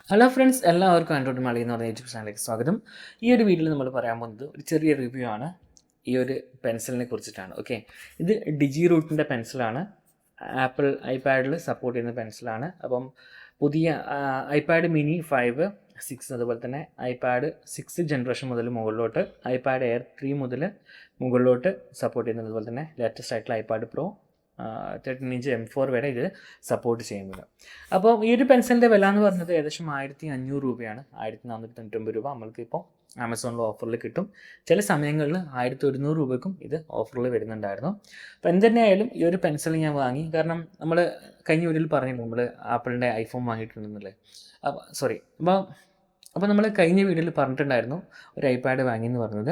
Hello friends, എല്ലാവർക്കും Android മലി എന്ന് പറഞ്ഞ യൂട്യൂബ് ചാനലിലേക്ക് സ്വാഗതം. ഈ ഒരു വീഡിയോയിൽ നമ്മൾ പറയാൻ പോകുന്നത് ഒരു ചെറിയ റിവ്യൂ ആണ് ഈ ഒരു പെൻസിലിനെ കുറിച്ചിട്ടാണ്. ഓക്കെ, ഇത് ഡിജി റൂട്ടിൻ്റെ പെൻസിലാണ്. ആപ്പിൾ ഐപാഡിൽ സപ്പോർട്ട് ചെയ്യുന്ന പെൻസിലാണ്. അപ്പം പുതിയ ഐപാഡ് മിനി 5, 6 അതുപോലെ തന്നെ ഐപാഡ് 6 ജനറേഷൻ മുതൽ മുകളിലോട്ട്, ഐപാഡ് എയർ 3 മുതൽ മുകളിലോട്ട് സപ്പോർട്ട് ചെയ്യുന്നത്. അതുപോലെ തന്നെ ലേറ്റസ്റ്റ് ആയിട്ടുള്ള ഐപാഡ് പ്രോ 13 ഇഞ്ച് M4 വരെ ഇത് സപ്പോർട്ട് ചെയ്യുന്നത്. അപ്പോൾ ഈ ഒരു പെൻസിലിൻ്റെ വില എന്ന് പറഞ്ഞത് ഏകദേശം 1500 രൂപയാണ്. 1499 രൂപ നമ്മൾക്കിപ്പോൾ ആമസോണിൽ ഓഫറിൽ കിട്ടും. ചില സമയങ്ങളിൽ 1100 രൂപയ്ക്കും ഇത് ഓഫറിൽ വരുന്നുണ്ടായിരുന്നു. അപ്പോൾ എന്തുതന്നെയായാലും ഈ ഒരു പെൻസിൽ ഞാൻ വാങ്ങി. കാരണം നമ്മൾ കഴിഞ്ഞ വീഡിയോയിൽ പറഞ്ഞിരുന്നു നമ്മൾ ആപ്പിളിൻ്റെ ഐഫോൺ വാങ്ങിയിട്ടുണ്ടെന്നല്ലേ. അപ്പോൾ നമ്മൾ കഴിഞ്ഞ വീഡിയോയിൽ പറഞ്ഞിട്ടുണ്ടായിരുന്നു ഒരു ഐപാഡ് വാങ്ങിയെന്ന് പറഞ്ഞത്.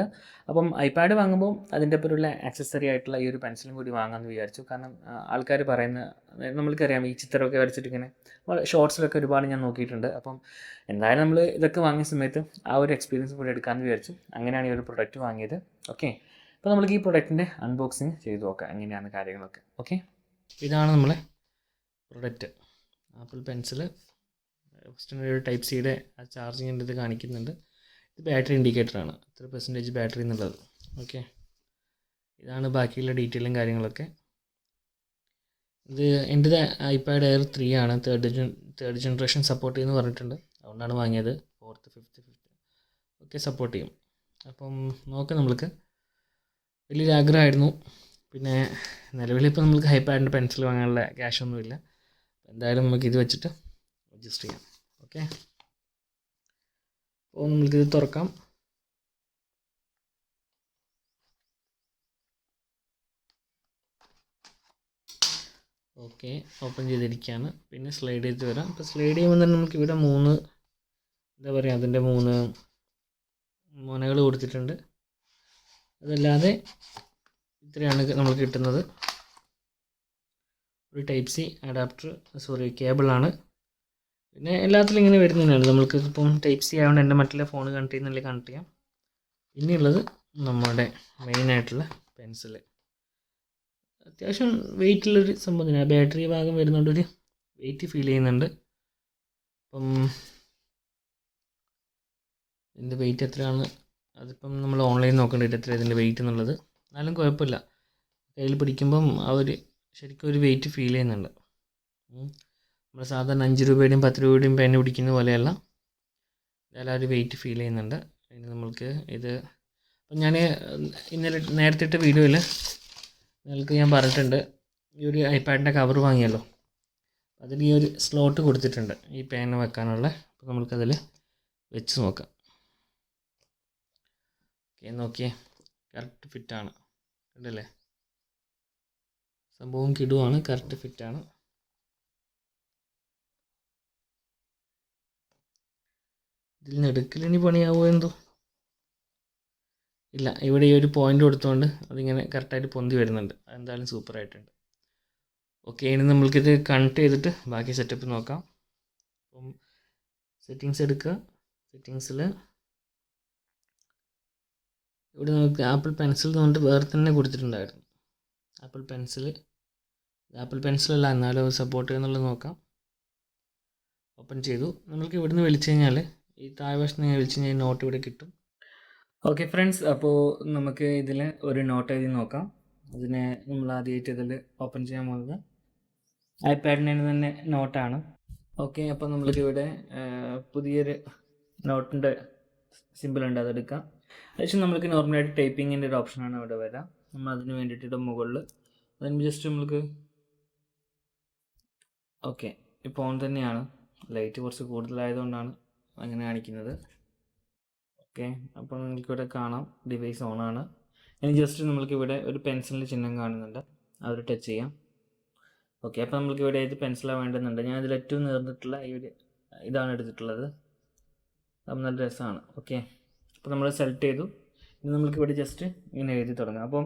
അപ്പം ഐപാഡ് വാങ്ങുമ്പോൾ അതിൻ്റെ ഒപ്പമുള്ള ആക്സസറി ആയിട്ടുള്ള ഈ ഒരു പെൻസിലും കൂടി വാങ്ങാമെന്ന് വിചാരിച്ചു. കാരണം ആൾക്കാർ പറയുന്ന, നമ്മൾക്കറിയാം ഈ ചിത്രമൊക്കെ വരച്ചിട്ട് ഇങ്ങനെ ഷോർട്സിലൊക്കെ ഒരുപാട് ഞാൻ നോക്കിയിട്ടുണ്ട്. അപ്പം എന്തായാലും നമ്മൾ ഇതൊക്കെ വാങ്ങിയ സമയത്ത് ആ ഒരു എക്സ്പീരിയൻസ് കൂടി എടുക്കാമെന്ന് വിചാരിച്ചു. അങ്ങനെയാണ് ഈ ഒരു പ്രൊഡക്റ്റ് വാങ്ങിയത്. ഓക്കെ, അപ്പോൾ നമുക്ക് ഈ പ്രൊഡക്റ്റിൻ്റെ അൺബോക്സിങ് ചെയ്ത് നോക്കാം എങ്ങനെയാണ് കാര്യങ്ങളൊക്കെ. ഓക്കെ, ഇതാണ് നമ്മളെ പ്രൊഡക്റ്റ്, ആപ്പിൾ പെൻസിൽ. ഫസ്റ്റ് ഒരു ടൈപ്പ് സിയുടെ ചാർജിങ്ങിൻ്റെ ഇത് കാണിക്കുന്നുണ്ട്. ഇത് ബാറ്ററി ഇൻഡിക്കേറ്ററാണ്, എത്ര പെർസെൻറ്റേജ് ബാറ്ററി എന്നുള്ളത്. ഓക്കെ, ഇതാണ് ബാക്കിയുള്ള ഡീറ്റെയിലും കാര്യങ്ങളൊക്കെ. ഇത് എൻ്റെ ഐപാഡ് എയർ 3 ആണ്, തേർഡ് ജനറേഷൻ സപ്പോർട്ട് ചെയ്യുമെന്ന് പറഞ്ഞിട്ടുണ്ട്. അതുകൊണ്ടാണ് വാങ്ങിയത്. 4th 5th ഒക്കെ സപ്പോർട്ട് ചെയ്യും. അപ്പം നോക്കാം. നമ്മൾക്ക് വലിയൊരു ആഗ്രഹമായിരുന്നു. പിന്നെ നിലവിലിപ്പോൾ നമുക്ക് ഐപാഡിൻ്റെ പെൻസിൽ വാങ്ങാനുള്ള ക്യാഷൊന്നുമില്ല. എന്തായാലും നമുക്ക് ഇത് വെച്ചിട്ട് അഡ്ജസ്റ്റ് ചെയ്യാം. ഓക്കെ, അപ്പോൾ നമുക്കിത് തുറക്കാം. ഓക്കെ, ഓപ്പൺ ചെയ്തിരിക്കുകയാണ്. പിന്നെ സ്ലൈഡ് ചെയ്ത് വരാം. ഇപ്പോൾ സ്ലൈഡ് ചെയ്യുമ്പോൾ തന്നെ നമുക്ക് ഇവിടെ 3 എന്താ പറയുക, അതിൻ്റെ 3 മുനകൾ കൊടുത്തിട്ടുണ്ട്. അതല്ലാതെ ഇത്രയാണ് നമുക്ക് കിട്ടുന്നത്. ഒരു ടൈപ്പ് സി അഡാപ്റ്റർ, കേബിളാണ്. പിന്നെ എല്ലാത്തിലും ഇങ്ങനെ വരുന്നതാണ്. നമ്മൾക്ക് ഇപ്പം ടൈപ്പ് സി ആയതുകൊണ്ട് എൻ്റെ മറ്റുള്ള ഫോൺ കണക്ട് ചെയ്യുന്നില്ല, കണക്ട് ചെയ്യാം. പിന്നെയുള്ളത് നമ്മുടെ മെയിനായിട്ടുള്ള പെൻസിൽ. അത്യാവശ്യം വെയിറ്റുള്ളൊരു സംഭവം തന്നെ. ബാറ്ററി ഭാഗം വരുന്നതുകൊണ്ടൊരു വെയിറ്റ് ഫീൽ ചെയ്യുന്നുണ്ട്. അപ്പം ഇതിൻ്റെ വെയിറ്റ് എത്രയാണ്, അതിപ്പം നമ്മൾ ഓൺലൈൻ നോക്കേണ്ടിയിട്ട് എത്ര ഇതിൻ്റെ വെയിറ്റ് എന്നുള്ളത്. എന്നാലും കുഴപ്പമില്ല, കയ്യിൽ പിടിക്കുമ്പം ശരിക്കും ഒരു വെയിറ്റ് ഫീൽ ചെയ്യുന്നുണ്ട്. നമ്മൾ സാധാരണ 5 രൂപയുടെയും 10 രൂപയുടെയും പെൻ പിടിക്കുന്ന പോലെയല്ല, ഇതെല്ലാം ഒരു വെയിറ്റ് ഫീൽ ചെയ്യുന്നുണ്ട്. ഇനി നമ്മൾക്ക് ഇത് അപ്പം ഞാൻ ഇന്നലെ നേരത്തെ ഇട്ട വീഡിയോയിൽ നിങ്ങൾക്ക് ഞാൻ പറഞ്ഞിട്ടുണ്ട്, ഈ ഒരു ഐപാഡിൻ്റെ കവർ വാങ്ങിയല്ലോ, അതിൽ ഈ ഒരു സ്ലോട്ട് കൊടുത്തിട്ടുണ്ട് ഈ പേന വെക്കാനുള്ള. അപ്പോൾ നമ്മൾക്കതിൽ വെച്ച് നോക്കാം. ഓക്കെ, നോക്കിയേ, കറക്റ്റ് ഫിറ്റാണ്. കണ്ടല്ലേ, സംഭവം കിടുവാണ്, കറക്റ്റ് ഫിറ്റാണ്. ഇതിൽ നിന്ന് എടുക്കലിനി പണിയാവുമോ എന്തോ ഇല്ല. ഇവിടെ ഈ ഒരു പോയിൻ്റ് കൊടുത്തുകൊണ്ട് അതിങ്ങനെ കറക്റ്റായിട്ട് പൊന്തി വരുന്നുണ്ട്. അതെന്തായാലും സൂപ്പറായിട്ടുണ്ട്. ഓക്കെ, ഇനി നമ്മൾക്കിത് കണക്ട് ചെയ്തിട്ട് ബാക്കി സെറ്റപ്പ് നോക്കാം. അപ്പം സെറ്റിങ്സ് എടുക്കുക. സെറ്റിങ്സിൽ ഇവിടെ നമുക്ക് ആപ്പിൾ പെൻസിൽ കൊണ്ട് വേറെ തന്നെ കൊടുത്തിട്ടുണ്ടായിരുന്നു. ആപ്പിൾ പെൻസിലല്ല, എന്നാലും സപ്പോർട്ട് ചെയ്യുന്നുള്ളത് നോക്കാം. ഓപ്പൺ ചെയ്തു. നമ്മൾക്ക് ഇവിടുന്ന് വിളിച്ചു കഴിഞ്ഞാൽ, ഈ താഴ്വശത്ത് നിന്ന് വിളിച്ചു കഴിഞ്ഞാൽ നോട്ട് ഇവിടെ കിട്ടും. ഓക്കെ ഫ്രണ്ട്സ്, അപ്പോൾ നമുക്ക് ഇതിൽ ഒരു നോട്ട് എഴുതി നോക്കാം. അതിനെ നമ്മൾ ആദ്യമായിട്ട് ഇതിൽ ഓപ്പൺ ചെയ്യാൻ പോകുന്നത് ഐപാഡിന് തന്നെ നോട്ടാണ്. ഓക്കെ, അപ്പോൾ നമ്മൾക്കിവിടെ പുതിയൊരു നോട്ടിൻ്റെ സിമ്പിളുണ്ട്, അതെടുക്കാം. അതിനുശേഷം നമ്മൾക്ക് നോർമലായിട്ട് ടൈപ്പിങ്ങിൻ്റെ ഒരു ഓപ്ഷനാണ് ഇവിടെ വരാം. നമ്മൾ അതിന് വേണ്ടിയിട്ട് മുകളിൽ അതിന് ജസ്റ്റ് നമ്മൾക്ക് ഓക്കെ, ഇപ്പോൾ ഓൺ തന്നെയാണ്. ലൈറ്റ് കുറച്ച് കൂടുതലായതുകൊണ്ടാണ് അങ്ങനെ കാണിക്കുന്നത്. ഓക്കെ, അപ്പോൾ നിങ്ങൾക്കിവിടെ കാണാം ഡിവൈസ് ഓണാണ്. ഇനി ജസ്റ്റ് നമ്മൾക്കിവിടെ ഒരു പെൻസിലിൻ്റെ ചിഹ്നം കാണുന്നുണ്ട്, അത് ടച്ച് ചെയ്യാം. ഓക്കെ, അപ്പോൾ നമ്മൾക്കിവിടെ ഏത് പെൻസിലാണ് വേണ്ടതെന്നുണ്ട്. ഞാൻ ഇതിൽ ഏറ്റവും നേർന്നിട്ടുള്ള ഈ ഒരു ഇതാണ് എടുത്തിട്ടുള്ളത്. അത് നല്ല രസമാണ്. ഓക്കെ, അപ്പോൾ നമ്മൾ സെലക്ട് ചെയ്തു. ഇനി നമ്മൾക്കിവിടെ ജസ്റ്റ് ഇങ്ങനെ എഴുതി തുടങ്ങാം. അപ്പം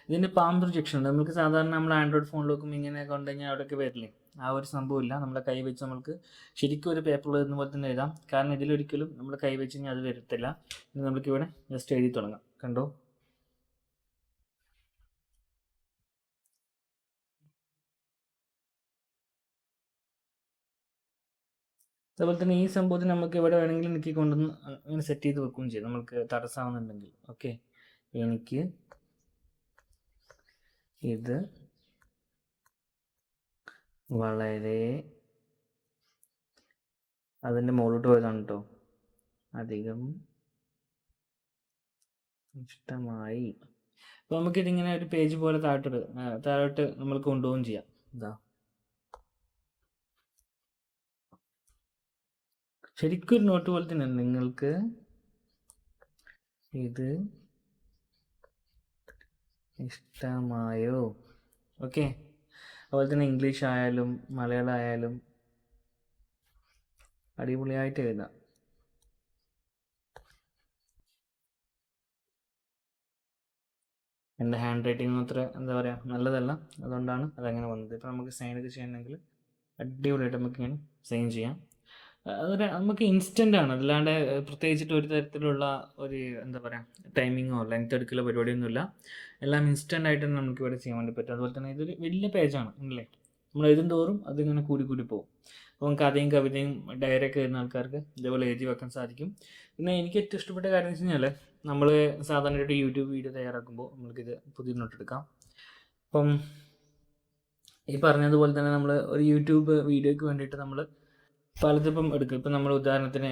ഇതിൻ്റെ പാം പ്രൊജക്ഷൻ ഉണ്ട്. നമുക്ക് സാധാരണ നമ്മൾ ആൻഡ്രോയിഡ് ഫോണിലേക്കും ഇങ്ങനെ കൊണ്ടു കഴിഞ്ഞാൽ അവിടെയൊക്കെ വരില്ലേ, ആ ഒരു സംഭവമില്ല. നമ്മുടെ കൈ വെച്ച് നമുക്ക് ശരിക്കും ഒരു പേപ്പറിൽ എഴുതുന്ന പോലെ തന്നെ എഴുതാം. കാരണം ഇതിലൊരിക്കലും നമ്മൾ കൈ വെച്ച് കഴിഞ്ഞാൽ അത് വരത്തില്ല. ഇനി നമുക്കിവിടെ ജസ്റ്റ് എഴുതി തുടങ്ങാം. കണ്ടോ, അതുപോലെ തന്നെ ഈ സംഭവത്തിന് നമുക്ക് എവിടെ വേണമെങ്കിലും എനിക്ക് കൊണ്ടുവന്ന് അങ്ങനെ സെറ്റ് ചെയ്ത് വെക്കുകയും ചെയ്യും, നമുക്ക് തടസ്സമാവുന്നുണ്ടെങ്കിൽ. ഓക്കെ, എനിക്ക് ഇത് വളരെ അതിൻ്റെ മുകളിലോട്ട് പോയതാണ് കേട്ടോ, അധികം ഇഷ്ടമായി. അപ്പോൾ നമുക്കിതിങ്ങനെ ഒരു പേജ് പോലെ താഴോട്ട് നമ്മൾ കൊണ്ടുപോവുകയും ചെയ്യാം. ഇതാ ശരിക്കും ഒരു നോട്ട് പോലെ തന്നെ. നിങ്ങൾക്ക് ഇത് ഇഷ്ടമായോ? ഓക്കെ, അതുപോലെ തന്നെ ഇംഗ്ലീഷ് ആയാലും മലയാളം ആയാലും അടിപൊളിയായിട്ട് എഴുതാം. എൻ്റെ ഹാൻഡ് റൈറ്റിംഗ് അത്ര എന്താ പറയുക നല്ലതല്ല, അതുകൊണ്ടാണ് അതങ്ങനെ വന്നത്. ഇപ്പോൾ നമുക്ക് സൈനൊക്കെ ചെയ്യണമെങ്കിൽ അടിപൊളിയായിട്ട് നമുക്ക് ഇങ്ങനെ സൈൻ ചെയ്യാം. അതൊരു നമുക്ക് ഇൻസ്റ്റൻ്റ് ആണ്, അല്ലാണ്ട് പ്രത്യേകിച്ചിട്ട് ഒരു തരത്തിലുള്ള ഒരു എന്താ പറയുക ടൈമിങ്ങോ ലെങ്ത് എടുക്കലോ പരിപാടിയൊന്നുമില്ല. എല്ലാം ഇൻസ്റ്റൻ്റ് ആയിട്ട് നമുക്ക് ഇവിടെ ചെയ്യാൻ വേണ്ടി പറ്റും. അതുപോലെ തന്നെ ഇതൊരു വലിയ പേജാണ് അല്ലേ, നമ്മൾ എഴുതും തോറും അതിങ്ങനെ കൂടി പോകും. അപ്പം കഥയും കവിതയും ഡയറിയൊക്കെ എഴുതുന്ന ആൾക്കാർക്ക് ഇതേപോലെ എഴുതി വെക്കാൻ സാധിക്കും. പിന്നെ എനിക്ക് ഏറ്റവും ഇഷ്ടപ്പെട്ട കാര്യം എന്ന് വെച്ച് കഴിഞ്ഞാൽ, നമ്മൾ സാധാരണയായിട്ട് യൂട്യൂബ് വീഡിയോ തയ്യാറാക്കുമ്പോൾ നമുക്കിത് പുതിയ നോട്ട് എടുക്കാം. അപ്പം ഈ പറഞ്ഞതുപോലെ തന്നെ നമ്മൾ ഒരു യൂട്യൂബ് വീഡിയോയ്ക്ക് വേണ്ടിയിട്ട് നമ്മൾ പലതിപ്പം എടുക്കും. ഇപ്പം നമ്മൾ ഉദാഹരണത്തിന്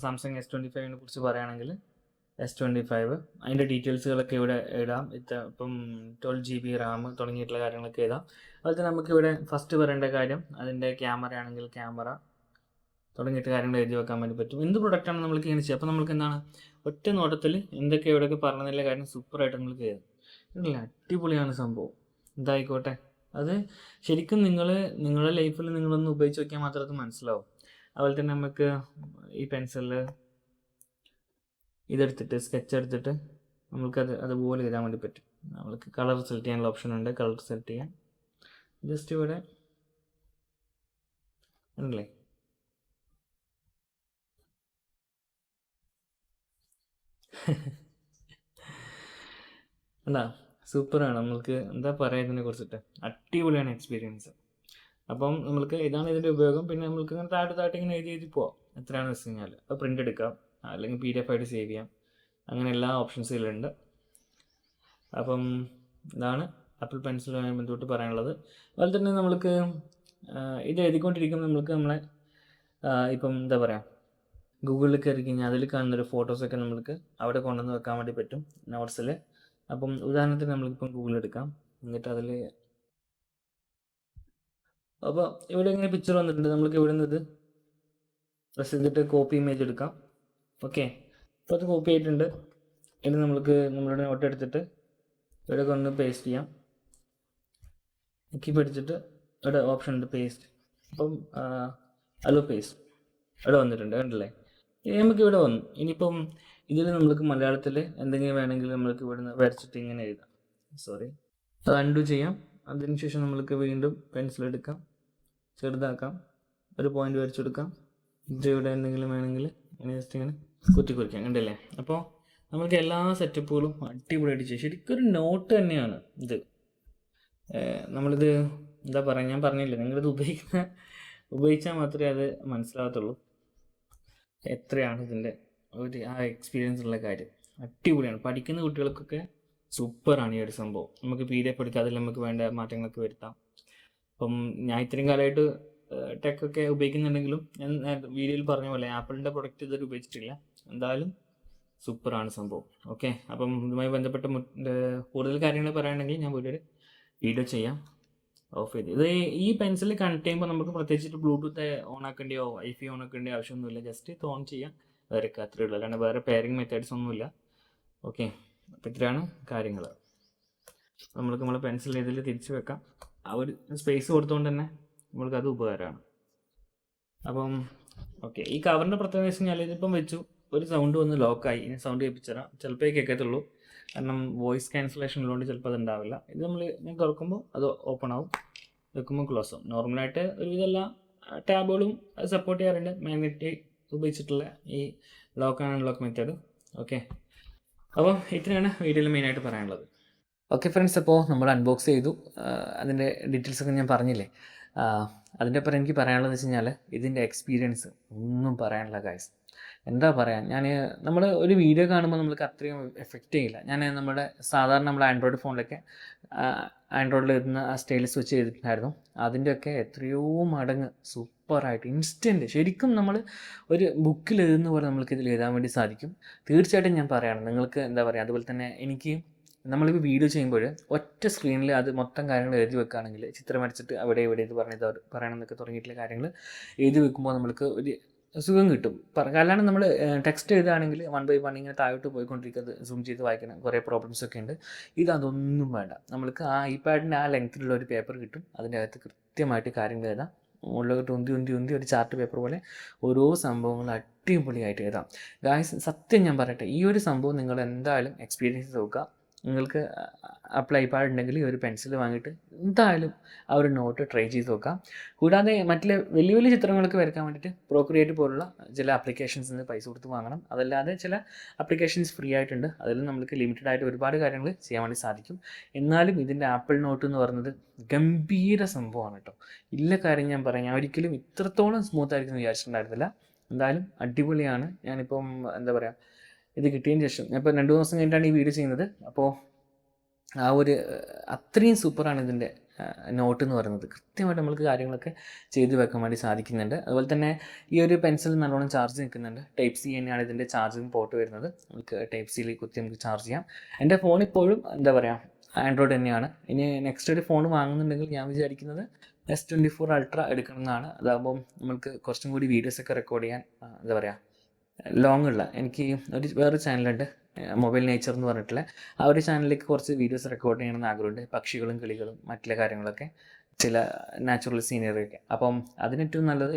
സാംസങ് S25 കുറിച്ച് പറയുകയാണെങ്കിൽ S25 അതിൻ്റെ ഡീറ്റെയിൽസുകളൊക്കെ ഇവിടെ ഇടാം. ഇപ്പം 12 GB റാം തുടങ്ങിയിട്ടുള്ള കാര്യങ്ങളൊക്കെ എഴുതാം. അതുപോലെ തന്നെ നമുക്കിവിടെ ഫസ്റ്റ് പറയേണ്ട കാര്യം അതിൻ്റെ ക്യാമറ ആണെങ്കിൽ ക്യാമറ തുടങ്ങിയിട്ട് കാര്യങ്ങൾ എഴുതി വെക്കാൻ വേണ്ടി പറ്റും. എന്ത് പ്രൊഡക്റ്റാണ് നമ്മൾക്ക് ഇങ്ങനെ ചെയ്യുക. അപ്പോൾ നമുക്ക് എന്താണ് ഒറ്റ നോട്ടത്തിൽ എന്തൊക്കെ എവിടെയൊക്കെ പറഞ്ഞതില്ല കാര്യം സൂപ്പറായിട്ട് നിങ്ങൾക്ക് എഴുതാം. ഇല്ല, അടിപൊളിയാണ് സംഭവം. എന്തായിക്കോട്ടെ, അത് ശരിക്കും നിങ്ങളുടെ ലൈഫിൽ നിങ്ങളൊന്ന് ഉപയോഗിച്ച് നോക്കിയാൽ മാത്രമേ അത് മനസ്സിലാവും. അതുപോലെ തന്നെ നമുക്ക് ഈ പെൻസിലിൽ ഇതെടുത്തിട്ട് സ്കെച്ച് എടുത്തിട്ട് നമുക്കത് അതുപോലെ എഴുതാൻ വേണ്ടി പറ്റും. നമ്മൾക്ക് കളർ സെലക്ട് ചെയ്യാനുള്ള ഓപ്ഷൻ ഉണ്ട്, കളർ സെലക്ട് ചെയ്യാം. ജസ്റ്റ് ഇവിടെ ഉണ്ടല്ലേ, എന്താ സൂപ്പറാണ്. നമ്മൾക്ക് എന്താ പറയുക ഇതിനെ കുറിച്ചിട്ട്, അടിപൊളിയാണ് എക്സ്പീരിയൻസ്. അപ്പം നമ്മൾക്ക് ഇതാണ് ഇതിൻ്റെ ഉപയോഗം. പിന്നെ നമ്മൾക്ക് ഇങ്ങനെ താഴോട്ട് ഇങ്ങനെ എഴുതി പോവാം എത്രയാണെന്ന് വെച്ച് കഴിഞ്ഞാൽ. അപ്പോൾ പ്രിൻ്റ് എടുക്കാം, അല്ലെങ്കിൽ PDF ആയിട്ട് സേവ് ചെയ്യാം, അങ്ങനെ എല്ലാ ഓപ്ഷൻസും ഇതിലുണ്ട്. അപ്പം ഇതാണ് ആപ്പിൾ പെൻസിലുമായി ബന്ധപ്പെട്ട് പറയാനുള്ളത്. അതുപോലെ തന്നെ നമ്മൾക്ക് ഇത് എഴുതിക്കൊണ്ടിരിക്കുമ്പോൾ നമ്മളെ ഇപ്പം എന്താ പറയുക ഗൂഗിളിൽ കയറി കഴിഞ്ഞാൽ അതിൽ കാണുന്നൊരു ഫോട്ടോസൊക്കെ നമ്മൾക്ക് അവിടെ കൊണ്ടുവന്ന് വെക്കാൻ വേണ്ടി പറ്റും നോട്ട്സിൽ. അപ്പം ഉദാഹരണത്തിന് നമ്മളിപ്പം ഗൂഗിൾ എടുക്കാം, എന്നിട്ട് അതിൽ അപ്പോൾ ഇവിടെ ഇങ്ങനെ പിക്ചർ വന്നിട്ടുണ്ട്. നമ്മൾക്ക് ഇവിടെ നിന്ന് ഇത് പ്രസ് ചെയ്തിട്ട് കോപ്പി ഇമേജ് എടുക്കാം. ഓക്കെ, അപ്പോൾ അത് കോപ്പി ആയിട്ടുണ്ട്. ഇനി നമ്മൾക്ക് നമ്മളുടെ നോട്ട് എടുത്തിട്ട് ഇവിടെ കൊണ്ട് പേസ്റ്റ് ചെയ്യാം. കീപ്പ് അടിച്ചിട്ട് ഇവിടെ ഓപ്ഷൻ ഉണ്ട് പേസ്റ്റ്. അപ്പം അലോ പേസ്റ്റ് ഇവിടെ വന്നിട്ടുണ്ട്, കണ്ടല്ലേ. നമുക്ക് ഇവിടെ വന്നു. ഇനിയിപ്പം ഇതിൽ നമ്മൾക്ക് മലയാളത്തിൽ എന്തെങ്കിലും വേണമെങ്കിൽ നമ്മൾക്ക് ഇവിടെ നിന്ന് വരച്ചിട്ട് ഇങ്ങനെ എഴുതാം. അത് അൺഡു ചെയ്യാം. അതിനുശേഷം നമ്മൾക്ക് വീണ്ടും പെൻസിൽ എടുക്കാം, ചെറുതാക്കാം, ഒരു പോയിന്റ് വരച്ചെടുക്കാം. ഇവിടെ എന്തെങ്കിലും വേണമെങ്കിൽ ഇങ്ങനെ ജസ്റ്റ് ഇങ്ങനെ കുറിക്കാം, കണ്ടല്ലേ. അപ്പോൾ നമ്മൾക്ക് എല്ലാ സെറ്റപ്പുകളും അടിപൊളിയായിട്ട് ചെയ്യും. ശരിക്കും ഒരു നോട്ട് തന്നെയാണ് ഇത്. നമ്മളിത് എന്താ പറയുക, ഞാൻ പറഞ്ഞില്ലേ, നിങ്ങളിത് ഉപയോഗിച്ചാൽ മാത്രമേ അത് മനസ്സിലാകത്തുള്ളൂ എത്രയാണ് ഇതിൻ്റെ ഒരു എക്സ്പീരിയൻസ് ഉള്ള കാര്യം. അടിപൊളിയാണ്. പഠിക്കുന്ന കുട്ടികൾക്കൊക്കെ സൂപ്പറാണ് ഈ ഒരു സംഭവം. നമുക്ക് PDF എടുക്കാം, അതിൽ നമുക്ക് വേണ്ട മാറ്റങ്ങളൊക്കെ വരുത്താം. അപ്പം ഞാൻ ഇത്രയും കാലമായിട്ട് ടെക്കൊക്കെ ഉപയോഗിക്കുന്നുണ്ടെങ്കിലും ഞാൻ വീഡിയോയിൽ പറഞ്ഞ പോലെ ആപ്പിളിൻ്റെ പ്രൊഡക്റ്റ് ഇതുവരെ ഉപയോഗിച്ചിട്ടില്ല. എന്തായാലും സൂപ്പറാണ് സംഭവം. ഓക്കെ, അപ്പം ഇതുമായി ബന്ധപ്പെട്ട കൂടുതൽ കാര്യങ്ങൾ പറയുകയാണെങ്കിൽ ഞാൻ വീഡിയോ ചെയ്യാം. ഓഫ് ചെയ്ത് ഇത് ഈ പെൻസിൽ കണക്ട് ചെയ്യുമ്പോൾ നമുക്ക് പ്രത്യേകിച്ചിട്ട് ബ്ലൂടൂത്ത് ഓൺ ആക്കേണ്ടിയോ വൈഫൈ ഓൺ ആക്കേണ്ടിയോ ആവശ്യമൊന്നുമില്ല. ജസ്റ്റ് ഇത് ഓൺ ചെയ്യാം, വരയ്ക്കുക, അത്രയേ ഉള്ളൂ. അല്ലാണ്ട് വേറെ പെയറിങ് മെത്തേഡ്സ് ഒന്നുമില്ല. ഓക്കെ, അപ്പോൾ ഇത്രയാണ് കാര്യങ്ങൾ. നമ്മളെ പെൻസിൽ ഇതിൽ തിരിച്ച് വെക്കാം. ആ ഒരു സ്പേസ് കൊടുത്തുകൊണ്ട് തന്നെ നമ്മൾക്കത് ഉപകാരമാണ്. അപ്പം ഓക്കെ, ഈ കവറിൻ്റെ പ്രത്യേകത വെച്ച് കഴിഞ്ഞാൽ ഇതിപ്പം വെച്ചു, ഒരു സൗണ്ട് വന്ന് ലോക്കായി. ഇനി സൗണ്ട് കേൾപ്പിച്ചുതരാം, ചിലപ്പോൾ കേൾക്കത്തുള്ളൂ, കാരണം വോയിസ് ക്യാൻസലേഷൻ ഉള്ളതുകൊണ്ട് ചിലപ്പോൾ അത് ഉണ്ടാവില്ല. ഇത് ഞാൻ തുറക്കുമ്പോൾ അത് ഓപ്പൺ ആവും, വെക്കുമ്പോൾ ക്ലോസ് ആവും. നോർമലായിട്ട് ഒരുവിധം എല്ലാ ടാബുകളും സപ്പോർട്ട് ചെയ്യാറുണ്ട് മാഗ്നറ്റിക് ഉപയോഗിച്ചിട്ടുള്ള ഈ lock and unlock method. Okay, അപ്പോൾ ഇത്രയാണ് വീഡിയോയിൽ മെയിനായിട്ട് പറയാനുള്ളത്. ഓക്കെ ഫ്രണ്ട്സ്, അപ്പോൾ നമ്മൾ അൺബോക്സ് ചെയ്തു, അതിൻ്റെ ഡീറ്റെയിൽസൊക്കെ ഞാൻ പറഞ്ഞില്ലേ. അതിൻ്റെ അപ്പുറം എനിക്ക് പറയാനുള്ളതെന്ന് വെച്ച് കഴിഞ്ഞാൽ ഇതിൻ്റെ എക്സ്പീരിയൻസ് ഒന്നും പറയാനില്ല ഗൈസ്. എന്താ പറയുക, നമ്മൾ ഒരു വീഡിയോ കാണുമ്പോൾ നമ്മൾക്ക് അത്രയും എഫക്റ്റ് ചെയ്യില്ല. നമ്മുടെ സാധാരണ നമ്മൾ ആൻഡ്രോയിഡ് ഫോണിലൊക്കെ ആൻഡ്രോയിഡിൽ വരുന്ന ആ സ്റ്റൈലിസ് വെച്ച് ചെയ്തിട്ടുണ്ടായിരുന്നു. അതിൻ്റെയൊക്കെ എത്രയോ മടങ്ങ് സൂപ്പറായിട്ട് ഇൻസ്റ്റൻറ്റ് ശരിക്കും നമ്മൾ ഒരു ബുക്കിൽ എഴുതുന്ന പോലെ നമ്മൾക്ക് ഇതിൽ എഴുതാൻ വേണ്ടി സാധിക്കും. തീർച്ചയായിട്ടും ഞാൻ പറയുകയാണ് നിങ്ങൾക്ക്, എന്താ പറയുക, അതുപോലെ തന്നെ എനിക്ക് നമ്മളിപ്പോൾ വീഡിയോ ചെയ്യുമ്പോൾ ഒറ്റ സ്ക്രീനിൽ അത് മൊത്തം കാര്യങ്ങൾ എഴുതി വെക്കുകയാണെങ്കിൽ, ചിത്രം വരച്ചിട്ട് അവിടെ ഇവിടെ ഇത് പറയണം എന്നൊക്കെ തുടങ്ങിയിട്ടുള്ള കാര്യങ്ങൾ എഴുതി വെക്കുമ്പോൾ നമ്മൾക്ക് ഒരു സുഖം കിട്ടും. അല്ലാണ്ട് നമ്മൾ ടെക്സ്റ്റ് എഴുതുകയാണെങ്കിൽ 1 by 1 ഇങ്ങനെ താഴോട്ട് പോയിക്കൊണ്ടിരിക്കുന്നത് സൂം ചെയ്ത് വായിക്കണം, കുറേ പ്രോബ്ലംസൊക്കെ ഉണ്ട്. അതൊന്നും വേണ്ട. നമ്മൾക്ക് ആ ഐപാഡിൻ്റെ ആ ലെങ്ത്തിലുള്ള ഒരു പേപ്പർ കിട്ടും. അതിൻ്റെ അകത്ത് കൃത്യമായിട്ട് കാര്യങ്ങൾ എഴുതാം. മുകളിലോട്ട് ഉന്തി ഒരു ചാർട്ട് പേപ്പർ പോലെ ഓരോ സംഭവങ്ങൾ അടിപൊളിയായിട്ട് എഴുതാം. ഗായ്സ്, സത്യം ഞാൻ പറയട്ടെ, ഈ ഒരു സംഭവം നിങ്ങൾ എന്തായാലും എക്സ്പീരിയൻസ് നോക്കുക. നിങ്ങൾക്ക് ആപ്പിൾ ഐപാഡ് ഉണ്ടെങ്കിൽ ഈ ഒരു പെൻസിൽ വാങ്ങിയിട്ട് എന്തായാലും ആ ഒരു നോട്ട് ട്രൈ ചെയ്ത് നോക്കാം. കൂടാതെ മറ്റുള്ള വലിയ വലിയ ചിത്രങ്ങളൊക്കെ വരയ്ക്കാൻ വേണ്ടിയിട്ട് പ്രോക്രിയേറ്റ് പോലുള്ള ചില ആപ്ലിക്കേഷൻസിൽ നിന്ന് പൈസ കൊടുത്ത് വാങ്ങണം. അതല്ലാതെ ചില ആപ്ലിക്കേഷൻസ് ഫ്രീ ആയിട്ടുണ്ട്. അതിൽ നമുക്ക് ലിമിറ്റഡ് ആയിട്ട് ഒരുപാട് കാര്യങ്ങൾ ചെയ്യാൻ വേണ്ടി സാധിക്കും. എന്നാലും ഇതിൻ്റെ ആപ്പിൾ നോട്ട് എന്ന് പറയുന്നത് ഗംഭീര സംഭവമാണ് കേട്ടോ. ഇല്ല കാര്യം ഞാൻ പറയാം, ഞാൻ ഒരിക്കലും ഇത്രത്തോളം സ്മൂത്ത് ആയിരിക്കും വിചാരിച്ചിട്ടുണ്ടായിരുന്നില്ല. എന്തായാലും അടിപൊളിയാണ്. ഞാനിപ്പം എന്താ പറയുക, ഇത് കിട്ടിയതിന് ശേഷം ഞാൻ ഇപ്പോൾ 2 ദിവസം കഴിഞ്ഞിട്ടാണ് ഈ വീഡിയോ ചെയ്യുന്നത്. അപ്പോൾ ആ ഒരു അത്രയും സൂപ്പറാണ് ഇതിൻ്റെ നോട്ട് എന്ന് പറയുന്നത്. കൃത്യമായിട്ട് നമ്മൾക്ക് കാര്യങ്ങളൊക്കെ ചെയ്ത് വെക്കാൻ വേണ്ടി സാധിക്കുന്നുണ്ട്. അതുപോലെ തന്നെ ഈ ഒരു പെൻസിൽ നല്ലോണം ചാർജ് നിൽക്കുന്നുണ്ട്. ടൈപ്പ് സി തന്നെയാണ് ഇതിൻ്റെ ചാർജിങ് പോർട്ട് വരുന്നത്. നമുക്ക് ടൈപ്പ് സിയിൽ കുത്തി നമുക്ക് ചാർജ് ചെയ്യാം. എൻ്റെ ഫോൺ ഇപ്പോഴും എന്താ പറയുക, ആൻഡ്രോയിഡ് തന്നെയാണ്. ഇനി നെക്സ്റ്റ് ഒരു ഫോൺ വാങ്ങുന്നുണ്ടെങ്കിൽ ഞാൻ വിചാരിക്കുന്നത് S24 Ultra എടുക്കണം എന്നാണ്. അതാകുമ്പം നമുക്ക് കുറച്ചും കൂടി വീഡിയോസൊക്കെ റെക്കോർഡ് ചെയ്യാൻ എന്താ പറയുക, ലോങ് ഉള്ള, എനിക്ക് വേറൊരു ചാനലുണ്ട്, മൊബൈൽ നേച്ചർ എന്ന് പറഞ്ഞിട്ടുള്ള ആ ഒരു ചാനലിലേക്ക് കുറച്ച് വീഡിയോസ് റെക്കോർഡ് ചെയ്യണമെന്ന് ആഗ്രഹമുണ്ട്. പക്ഷികളും കിളികളും മറ്റുള്ള കാര്യങ്ങളൊക്കെ, ചില നാച്ചുറൽ സീനറിയൊക്കെ. അപ്പം അതിനേറ്റവും നല്ലത്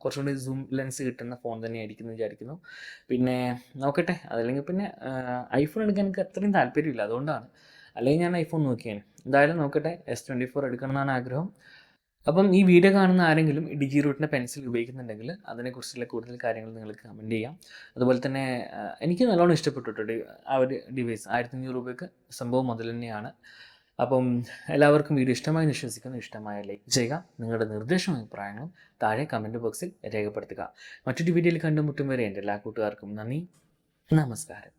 കുറച്ചുകൂടി സൂം ലെൻസ് കിട്ടുന്ന ഫോൺ തന്നെയായിരിക്കും എന്ന് വിചാരിക്കുന്നു. പിന്നെ നോക്കട്ടെ, അതല്ലെങ്കിൽ പിന്നെ ഐഫോൺ എടുക്കാൻ എനിക്ക് അത്രയും താല്പര്യമില്ല, അതുകൊണ്ടാണ്. അല്ലെങ്കിൽ ഞാൻ ഐഫോൺ നോക്കിയാണ്. എന്തായാലും നോക്കട്ടെ, S24 എടുക്കണം എന്നാണ് ആഗ്രഹം. അപ്പം ഈ വീഡിയോ കാണുന്ന ആരെങ്കിലും ഡിജി റൂട്ടിൻ്റെ പെൻസിൽ ഉപയോഗിക്കുന്നുണ്ടെങ്കിൽ അതിനെക്കുറിച്ചുള്ള കൂടുതൽ കാര്യങ്ങൾ നിങ്ങൾക്ക് കമൻറ്റ് ചെയ്യാം. അതുപോലെ തന്നെ എനിക്ക് നല്ലോണം ഇഷ്ടപ്പെട്ടിട്ടുണ്ട് ആ ഒരു ഡിവൈസ്. 1500 രൂപയ്ക്ക് സംഭവം മുതൽ തന്നെയാണ്. അപ്പം എല്ലാവർക്കും വീഡിയോ ഇഷ്ടമായി വിശ്വസിക്കുന്നു. ഇഷ്ടമായ ലൈക്ക് ചെയ്യുക. നിങ്ങളുടെ നിർദ്ദേശവും അഭിപ്രായങ്ങളും താഴെ കമൻറ്റ് ബോക്സിൽ രേഖപ്പെടുത്തുക. മറ്റൊരു വീഡിയോയിൽ കണ്ടുമുട്ടും വരെ എൻ്റെ എല്ലാ കൂട്ടുകാർക്കും നന്ദി, നമസ്കാരം.